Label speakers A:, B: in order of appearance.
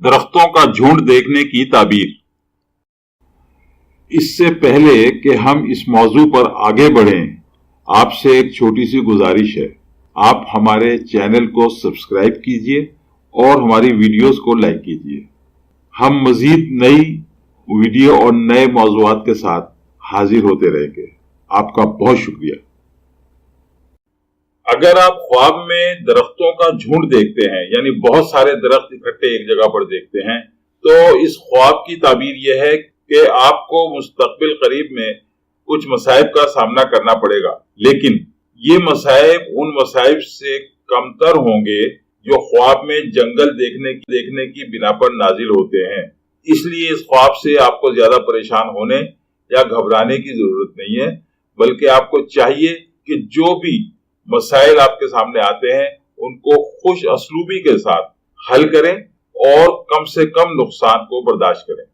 A: درختوں کا جھنڈ دیکھنے کی تعبیر۔ اس سے پہلے کہ ہم اس موضوع پر آگے بڑھیں، آپ سے ایک چھوٹی سی گزارش ہے۔ آپ ہمارے چینل کو سبسکرائب کیجئے اور ہماری ویڈیوز کو لائک کیجئے۔ ہم مزید نئی ویڈیو اور نئے موضوعات کے ساتھ حاضر ہوتے رہیں گے۔ آپ کا بہت شکریہ۔ اگر آپ خواب میں درختوں کا جھنڈ دیکھتے ہیں، یعنی بہت سارے درخت اکٹھے ایک جگہ پر دیکھتے ہیں، تو اس خواب کی تعبیر یہ ہے کہ آپ کو مستقبل قریب میں کچھ مصائب کا سامنا کرنا پڑے گا، لیکن یہ مصائب ان مصائب سے کمتر ہوں گے جو خواب میں جنگل دیکھنے کی بنا پر نازل ہوتے ہیں۔ اس لیے اس خواب سے آپ کو زیادہ پریشان ہونے یا گھبرانے کی ضرورت نہیں ہے، بلکہ آپ کو چاہیے کہ جو بھی مسائل آپ کے سامنے آتے ہیں ان کو خوش اسلوبی کے ساتھ حل کریں اور کم سے کم نقصان کو برداشت کریں۔